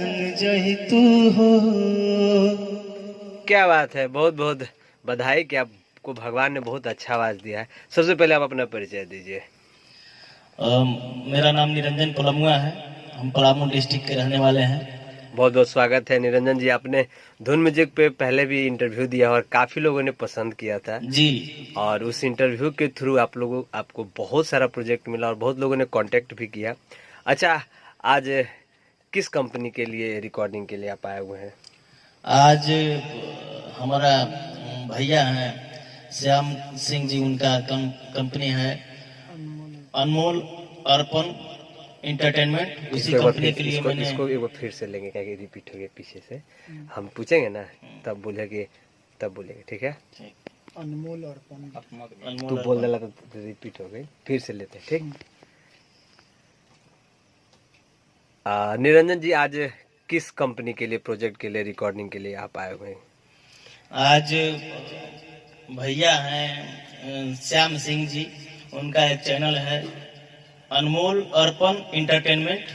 जान जही तू हो। क्या बात है, बहुत बहुत बधाई कि आपको भगवान ने बहुत अच्छा आवाज दिया है। सबसे पहले आप अपना परिचय दीजिए। मेरा नाम निरंजन पलमुआ है, हम पलामू डिस्ट्रिक्ट के रहने वाले हैं। बहुत बहुत स्वागत है निरंजन जी। आपने धुन म्यूजिक पे पहले भी इंटरव्यू दिया और काफी लोगों ने पसंद किया था जी। और उस इंटरव्यू के थ्रू आपको बहुत सारा प्रोजेक्ट मिला और बहुत लोगों ने कांटेक्ट भी किया। अच्छा, आज किस कंपनी के लिए रिकॉर्डिंग के लिए आप आए हुए हैं? आज हमारा भैया हैं श्याम सिंह जी, उनका कंपनी है अनमोल अर्पण एंटरटेनमेंट, उसी कंपनी के लिए मैंने इसको एक बार फिर से लेंगे, क्या रिपीट हो गया पीछे से। हम पूछेंगे ना तब बोलेंगे, ठीक है? अनमोल अर्पण तू बोल देला तो रिपीट हो गई, फिर से लेते हैं, ठीक? निरंजन जी, आज किस कंपनी के लिए, प्रोजेक्ट के लिए, रिकॉर्डिंग के लिए आप आए हुए हैं? आज भैया हैं श्याम सिंह जी, उनका एक चैनल है अनमोल अर्पण एंटरटेनमेंट,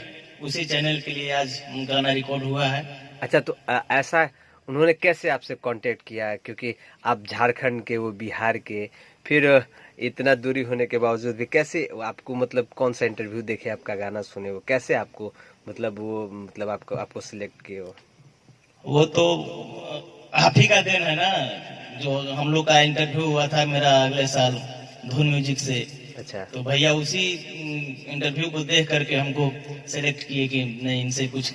उसी चैनल के लिए आज गाना रिकॉर्ड हुआ है। अच्छा, तो ऐसा उन्होंने कैसे आपसे कांटेक्ट किया है? क्योंकि आप झारखंड के, वो बिहार के, फिर इतना दूरी होने के बावजूद भी कैसे आपको, मतलब कौन सा इंटरव्यू देखे, आपका गाना सुने, वो कैसे आपको, मतलब आपको सिलेक्ट किए वो तो आप ही का देन है ना, जो हम लोग का इंटरव्यू हुआ था मेरा अगले साल धुन म्यूजिक से। अच्छा, तो भैया उसी इंटरव्यू को देख करके हमको सेलेक्ट किए कि नहीं, इनसे कुछ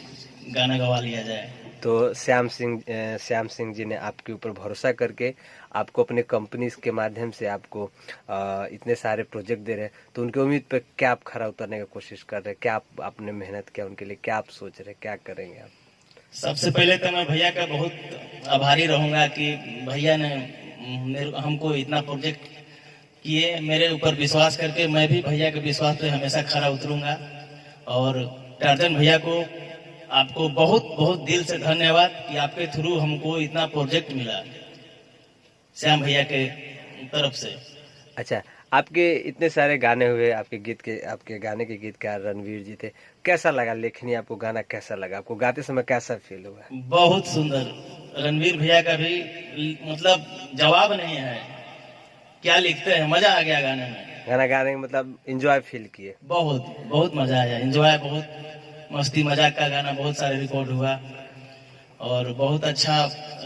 गाना गवा लिया जाए। तो श्याम सिंह जी ने आपके ऊपर भरोसा करके आपको अपने कंपनी के माध्यम से आपको इतने सारे प्रोजेक्ट दे रहे हैं, तो उनकी उम्मीद पर क्या आप खरा उतरने की कोशिश कर रहे हैं? क्या आपने मेहनत किया उनके लिए? क्या आप सोच रहे हैं, क्या करेंगे आप? सबसे पहले तो मैं भैया का बहुत आभारी रहूंगा कि भैया ने हमको इतना प्रोजेक्ट किए, मेरे ऊपर विश्वास करके। मैं भी भैया के विश्वास पे हमेशा खरा उतरूंगा। और टार्जन भैया को, आपको बहुत बहुत दिल से धन्यवाद कि आपके थ्रू हमको इतना प्रोजेक्ट मिला श्याम भैया के तरफ से। अच्छा, आपके इतने सारे गाने हुए, आपके गाने के गीतकार रणवीर जी थे। कैसा लगा लेखनी? आपको गाना कैसा लगा? आपको गाते समय कैसा फील हुआ? बहुत सुंदर। रणवीर भैया का भी मतलब जवाब नहीं है, क्या लिखते हैं, मजा आ गया गाने में। गाना गाने में मतलब एंजॉय फील किए? बहुत बहुत मजा आया, एंजॉय, बहुत मस्ती मजाक का गाना बहुत सारे रिकॉर्ड हुआ और बहुत अच्छा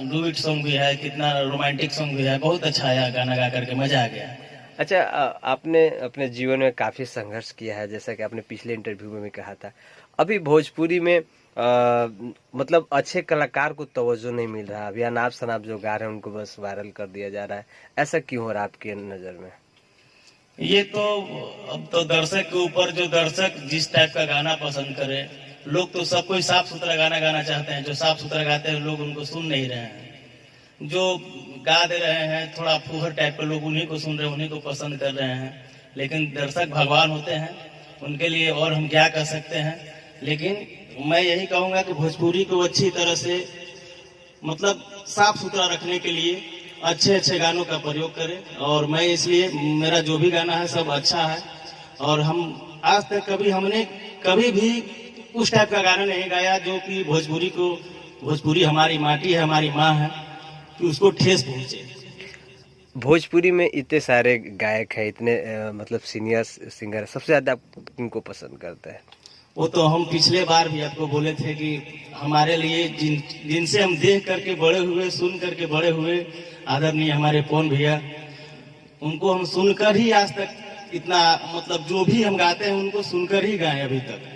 डुएट सॉन्ग भी है, कितना रोमांटिक सॉन्ग भी है, बहुत अच्छा आया गाना गा करके, मजा आ गया। अच्छा, आपने अपने जीवन में काफी संघर्ष किया है, जैसा कि आपने पिछले इंटरव्यू में भी कहा था। अभी भोजपुरी में मतलब अच्छे कलाकार को तवज्जो नहीं मिल रहा। अभी अनाप शनाप जो गा रहे हैं उनको बस वायरल कर दिया जा रहा है। ऐसा क्यों हो रहा है आपके नजर में? ये तो अब तो दर्शक के ऊपर, जो दर्शक जिस टाइप का गाना पसंद करे। लोग तो सब कोई साफ सुथरा गाना गाना चाहते हैं, जो साफ सुथरा गाते हैं लोग उनको सुन नहीं रहे हैं। जो गा दे रहे हैं थोड़ा फूहर टाइप के लोग, उन्हीं को सुन रहे हैं, उन्हीं को पसंद कर रहे हैं। लेकिन दर्शक भगवान होते हैं, उनके लिए और हम क्या कर सकते हैं। लेकिन मैं यही कहूंगा कि भोजपुरी को अच्छी तरह से, मतलब साफ सुथरा रखने के लिए अच्छे अच्छे गानों का प्रयोग करें। और मैं इसलिए, मेरा जो भी गाना है सब अच्छा है। और हम आज तक हमने कभी भी उस टाइप का गाना नहीं गाया जो कि भोजपुरी हमारी माटी है, हमारी माँ है, कि उसको ठेस पहुंचे। भोजपुरी में इतने सारे गायक हैं, इतने मतलब सीनियर सिंगर, सबसे ज्यादा आप किनको पसंद करते हैं? वो तो हम पिछले बार भी आपको बोले थे कि हमारे लिए जिनसे हम देख करके बड़े हुए, सुन करके बड़े हुए, आदरणीय हमारे पवन भैया, उनको हम सुनकर ही आज तक इतना, मतलब जो भी हम गाते हैं उनको सुनकर ही गाए अभी तक।